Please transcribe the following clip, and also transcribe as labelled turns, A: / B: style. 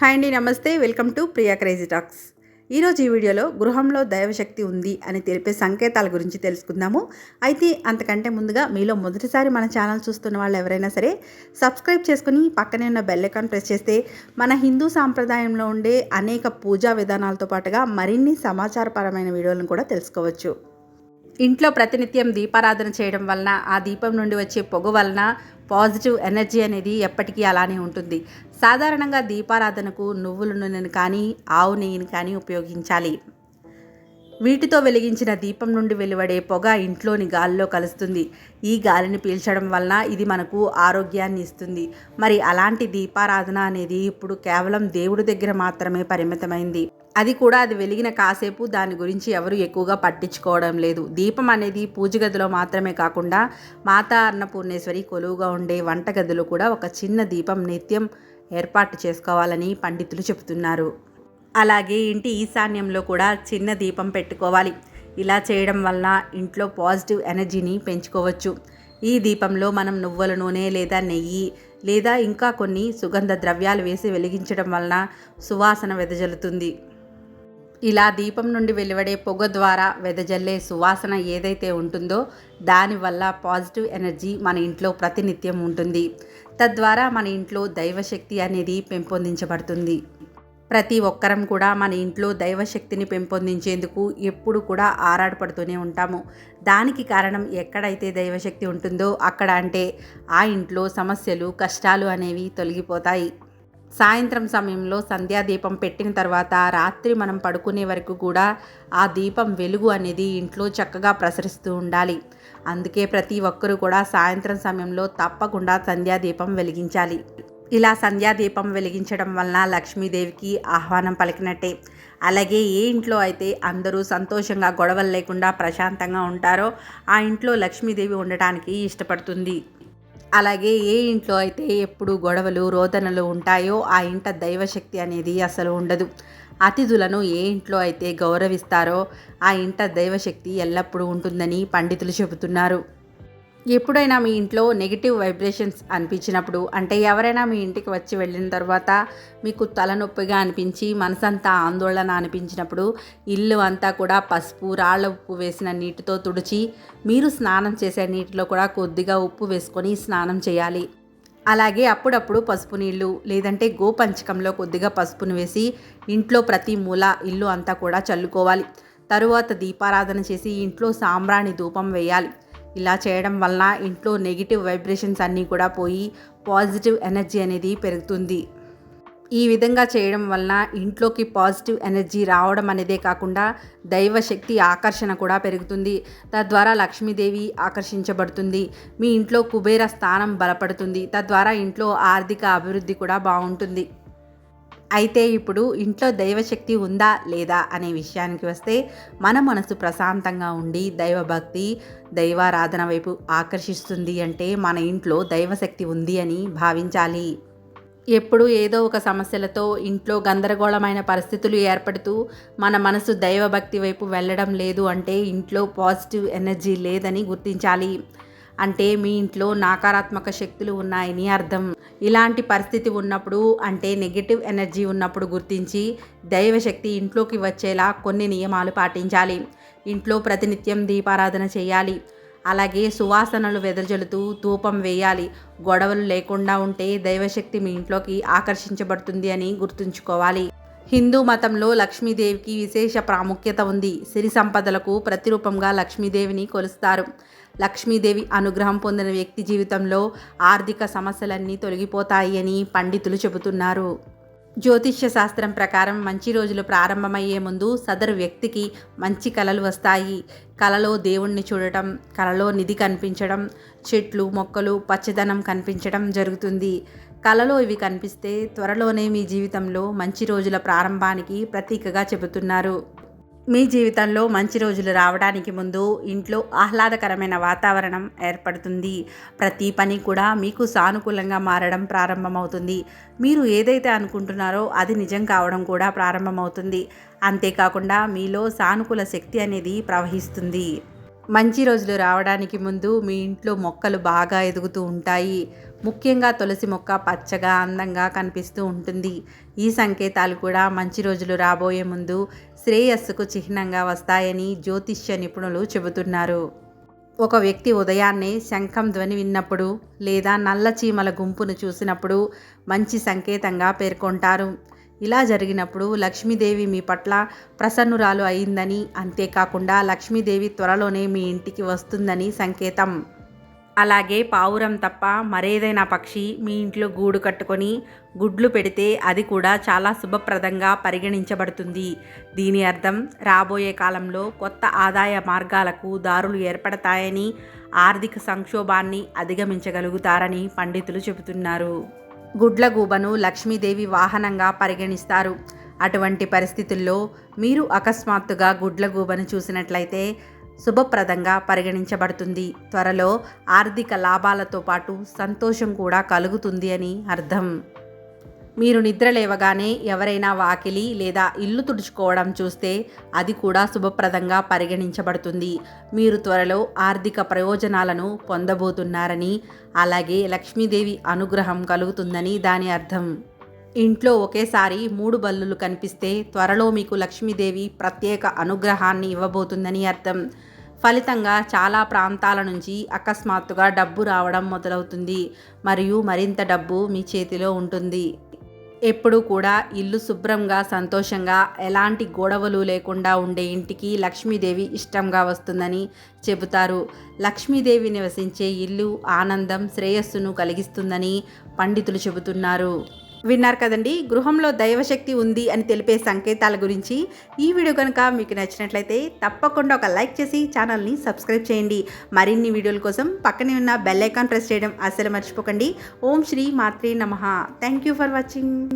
A: Hi అండి, నమస్తే. Welcome to Priya crazy talks. ఈరోజు ఈ వీడియోలో గృహంలో దైవశక్తి ఉంది అని తెలిపే సంకేతాల గురించి తెలుసుకుందాము. అయితే అంతకంటే ముందుగా మీలో మొదటిసారి మన ఛానల్ చూస్తున్న వాళ్ళు ఎవరైనా సరే సబ్స్క్రైబ్ చేసుకుని పక్కనే ఉన్న బెల్ ఐకాన్ ప్రెస్ చేస్తే మన హిందూ సాంప్రదాయంలో ఉండే అనేక పూజా విధానాలతో పాటుగా మరిన్ని సమాచారపరమైన వీడియోలను కూడా తెలుసుకోవచ్చు. ఇంట్లో ప్రతినిత్యం దీపారాధన చేయడం వలన ఆ దీపం నుండి వచ్చే పొగ వలన పాజిటివ్ ఎనర్జీ అనేది ఎప్పటికీ అలానే ఉంటుంది. సాధారణంగా దీపారాధనకు నువ్వుల నూనెను కానీ ఆవు నెయ్యిని కానీ ఉపయోగించాలి. వీటితో వెలిగించిన దీపం నుండి వెలువడే పొగ ఇంట్లోని గాలిలో కలుస్తుంది. ఈ గాలిని పీల్చడం వలన ఇది మనకు ఆరోగ్యాన్ని ఇస్తుంది. మరి అలాంటి దీపారాధన అనేది ఇప్పుడు కేవలం దేవుడి దగ్గర మాత్రమే పరిమితమైంది. అది కూడా అది వెలిగిన కాసేపు దాని గురించి ఎవరు ఎక్కువగా పట్టించుకోవడం లేదు. దీపం అనేది పూజ గదిలో మాత్రమే కాకుండా మాతా అన్నపూర్ణేశ్వరి కొలువుగా ఉండే వంటగదిలో కూడా ఒక చిన్న దీపం నిత్యం ఏర్పాటు చేసుకోవాలని పండితులు చెబుతున్నారు. అలాగే ఇంటి ఈశాన్యంలో కూడా చిన్న దీపం పెట్టుకోవాలి. ఇలా చేయడం వలన ఇంట్లో పాజిటివ్ ఎనర్జీని పెంచుకోవచ్చు. ఈ దీపంలో మనం నువ్వుల నూనె లేదా నెయ్యి లేదా ఇంకా కొన్ని సుగంధ ద్రవ్యాలు వేసి వెలిగించడం వలన సువాసన వెదజల్లుతుంది. ఇలా దీపం నుండి వెలువడే పొగ ద్వారా వెదజల్లే సువాసన ఏదైతే ఉంటుందో దానివల్ల పాజిటివ్ ఎనర్జీ మన ఇంట్లో ప్రతినిత్యం ఉంటుంది. తద్వారా మన ఇంట్లో దైవశక్తి అనేది పెంపొందించబడుతుంది. ప్రతి ఒక్కరం కూడా మన ఇంట్లో దైవశక్తిని పెంపొందించేందుకు ఎప్పుడు కూడా ఆరాటపడుతూనే ఉంటాము. దానికి కారణం ఎక్కడైతే దైవశక్తి ఉంటుందో అక్కడ అంటే ఆ ఇంట్లో సమస్యలు, కష్టాలు అనేవి తొలగిపోతాయి. సాయంత్రం సమయంలో సంధ్యాదీపం పెట్టిన తర్వాత రాత్రి మనం పడుకునే వరకు కూడా ఆ దీపం వెలుగు అనేది ఇంట్లో చక్కగా ప్రసరిస్తూ ఉండాలి. అందుకే ప్రతి ఒక్కరూ కూడా సాయంత్రం సమయంలో తప్పకుండా సంధ్యాదీపం వెలిగించాలి. ఇలా సంధ్యాదీపం వెలిగించడం వలన లక్ష్మీదేవికి ఆహ్వానం పలికినట్టే. అలాగే ఏ ఇంట్లో అయితే అందరూ సంతోషంగా గొడవలు లేకుండా ప్రశాంతంగా ఉంటారో ఆ ఇంట్లో లక్ష్మీదేవి ఉండటానికి ఇష్టపడుతుంది. అలాగే ఏ ఇంట్లో అయితే ఎప్పుడు గొడవలు, రోదనలు ఉంటాయో ఆ ఇంట దైవశక్తి అనేది అసలు ఉండదు. అతిథులను ఏ ఇంట్లో అయితే గౌరవిస్తారో ఆ ఇంట దైవశక్తి ఎల్లప్పుడూ ఉంటుందని పండితులు చెబుతున్నారు. ఎప్పుడైనా మీ ఇంట్లో నెగిటివ్ వైబ్రేషన్స్ అనిపించినప్పుడు, అంటే ఎవరైనా మీ ఇంటికి వచ్చి వెళ్ళిన తర్వాత మీకు తలనొప్పిగా అనిపించి మనసంతా ఆందోళన అనిపించినప్పుడు ఇల్లు అంతా కూడా పసుపు, రాళ్ళ ఉప్పు వేసిన నీటితో తుడిచి మీరు స్నానం చేసే నీటిలో కూడా కొద్దిగా ఉప్పు వేసుకొని స్నానం చేయాలి. అలాగే అప్పుడప్పుడు పసుపు నీళ్ళు లేదంటే గోపంచకంలో కొద్దిగా పసుపును వేసి ఇంట్లో ప్రతి మూల ఇల్లు అంతా కూడా చల్లుకోవాలి. తరువాత దీపారాధన చేసి ఇంట్లో సాంబ్రాణి ధూపం వేయాలి. ఇలా చేయడం వలన ఇంట్లో నెగిటివ్ వైబ్రేషన్స్ అన్నీ కూడా పోయి పాజిటివ్ ఎనర్జీ అనేది పెరుగుతుంది. ఈ విధంగా చేయడం వలన ఇంట్లోకి పాజిటివ్ ఎనర్జీ రావడం అనేదే కాకుండా దైవశక్తి ఆకర్షణ కూడా పెరుగుతుంది. తద్వారా లక్ష్మీదేవి ఆకర్షించబడుతుంది. మీ ఇంట్లో కుబేర స్థానం బలపడుతుంది. తద్వారా ఇంట్లో ఆర్థిక అభివృద్ధి కూడా బాగుంటుంది. అయితే ఇప్పుడు ఇంట్లో దైవశక్తి ఉందా లేదా అనే విషయానికి వస్తే మన మనసు ప్రశాంతంగా ఉండి దైవభక్తి, దైవారాధన వైపు ఆకర్షిస్తుంది అంటే మన ఇంట్లో దైవశక్తి ఉంది అని భావించాలి. ఎప్పుడు ఏదో ఒక సమస్యలతో ఇంట్లో గందరగోళమైన పరిస్థితులు ఏర్పడుతూ మన మనసు దైవభక్తి వైపు వెళ్ళడం లేదు అంటే ఇంట్లో పాజిటివ్ ఎనర్జీ లేదని గుర్తించాలి. అంటే మీ ఇంట్లో నకారాత్మక శక్తులు ఉన్నాయని అర్థం. ఇలాంటి పరిస్థితి ఉన్నప్పుడు, అంటే నెగిటివ్ ఎనర్జీ ఉన్నప్పుడు గుర్తించి దైవశక్తి ఇంట్లోకి వచ్చేలా కొన్ని నియమాలు పాటించాలి. ఇంట్లో ప్రతినిత్యం దీపారాధన చేయాలి. అలాగే సువాసనలు వెదజల్లుతూ ధూపం వేయాలి. గొడవలు లేకుండా ఉంటే దైవశక్తి మీ ఇంట్లోకి ఆకర్షించబడుతుంది అని గుర్తుంచుకోవాలి. హిందూ మతంలో లక్ష్మీదేవికి విశేష ప్రాముఖ్యత ఉంది. సిరి సంపదలకు ప్రతిరూపంగా లక్ష్మీదేవిని కొలుస్తారు. లక్ష్మీదేవి అనుగ్రహం పొందిన వ్యక్తి జీవితంలో ఆర్థిక సమస్యలన్నీ తొలగిపోతాయి అని పండితులు చెబుతున్నారు. జ్యోతిష్య శాస్త్రం ప్రకారం మంచి రోజులు ప్రారంభమయ్యే ముందు సదరు వ్యక్తికి మంచి కలలు వస్తాయి. కలలో దేవుణ్ణి చూడటం, కలలో నిధి కనిపించడం, చెట్లు, మొక్కలు, పచ్చదనం కనిపించడం జరుగుతుంది. కలలో ఇవి కనిపిస్తే త్వరలోనే మీ జీవితంలో మంచి రోజుల ప్రారంభానికి ప్రతీకగా చెబుతున్నారు. మీ జీవితంలో మంచి రోజులు రావడానికి ముందు ఇంట్లో ఆహ్లాదకరమైన వాతావరణం ఏర్పడుతుంది. ప్రతి పని కూడా మీకు సానుకూలంగా మారడం ప్రారంభమవుతుంది. మీరు ఏదైతే అనుకుంటున్నారో అది నిజం కావడం కూడా ప్రారంభమవుతుంది. అంతేకాకుండా మీలో సానుకూల శక్తి అనేది ప్రవహిస్తుంది. మంచి రోజులు రావడానికి ముందు మీ ఇంట్లో మొక్కలు బాగా ఎదుగుతూ ఉంటాయి. ముఖ్యంగా తులసి మొక్క పచ్చగా అందంగా కనిపిస్తూ ఉంటుంది. ఈ సంకేతాలు కూడా మంచి రోజులు రాబోయే ముందు శ్రేయస్సుకు చిహ్నంగా వస్తాయని జ్యోతిష్య నిపుణులు చెబుతున్నారు. ఒక వ్యక్తి ఉదయాన్నే శంఖం ధ్వని విన్నప్పుడు లేదా నల్ల చీమల గుంపును చూసినప్పుడు మంచి సంకేతంగా పేర్కొంటారు. ఇలా జరిగినప్పుడు లక్ష్మీదేవి మీ పట్ల ప్రసన్నురాలు అయిందని, అంతేకాకుండా లక్ష్మీదేవి త్వరలోనే మీ ఇంటికి వస్తుందని సంకేతం. అలాగే పావురం తప్ప మరేదైనా పక్షి మీ ఇంట్లో గూడు కట్టుకొని గుడ్లు పెడితే అది కూడా చాలా శుభప్రదంగా పరిగణించబడుతుంది. దీని అర్థం రాబోయే కాలంలో కొత్త ఆదాయ మార్గాలకు దారులు ఏర్పడతాయని, ఆర్థిక సంక్షోభాన్ని అధిగమించగలుగుతారని పండితులు చెబుతున్నారు. గుడ్లగూబను లక్ష్మీదేవి వాహనంగా పరిగణిస్తారు. అటువంటి పరిస్థితుల్లో మీరు అకస్మాత్తుగా గుడ్లగూబను చూసినట్లయితే శుభప్రదంగా పరిగణించబడుతుంది. త్వరలో ఆర్థిక లాభాలతో పాటు సంతోషం కూడా కలుగుతుంది అని అర్థం. మీరు నిద్ర లేవగానే ఎవరైనా వాకిలి లేదా ఇల్లు తుడుచుకోవడం చూస్తే అది కూడా శుభప్రదంగా పరిగణించబడుతుంది. మీరు త్వరలో ఆర్థిక ప్రయోజనాలను పొందబోతున్నారని, అలాగే లక్ష్మీదేవి అనుగ్రహం కలుగుతుందని దాని అర్థం. ఇంట్లో ఒకేసారి 3 బల్లులు కనిపిస్తే త్వరలో మీకు లక్ష్మీదేవి ప్రత్యేక అనుగ్రహాన్ని ఇవ్వబోతుందని అర్థం. ఫలితంగా చాలా ప్రాంతాల నుంచి అకస్మాత్తుగా డబ్బు రావడం మొదలవుతుంది మరియు మరింత డబ్బు మీ చేతిలో ఉంటుంది. ఎప్పుడూ కూడా ఇల్లు శుభ్రంగా, సంతోషంగా, ఎలాంటి గొడవలు లేకుండా ఉండే ఇంటికి లక్ష్మీదేవి ఇష్టంగా వస్తుందని చెబుతారు. లక్ష్మీదేవి నివసించే ఇల్లు ఆనందం, శ్రేయస్సును కలిగిస్తుందని పండితులు చెబుతున్నారు. విన్నారు కదండి, గృహంలో దైవశక్తి ఉంది అని తెలిపే సంకేతాల గురించి. ఈ వీడియో కనుక మీకు నచ్చినట్లయితే తప్పకుండా ఒక లైక్ చేసి ఛానల్ని సబ్స్క్రైబ్ చేయండి. మరిన్ని వీడియోల కోసం పక్కనే ఉన్న బెల్ ఐకాన్ ప్రెస్ చేయడం అస్సలు మర్చిపోకండి. ఓం శ్రీ మాత్రే నమః. Thank you for watching.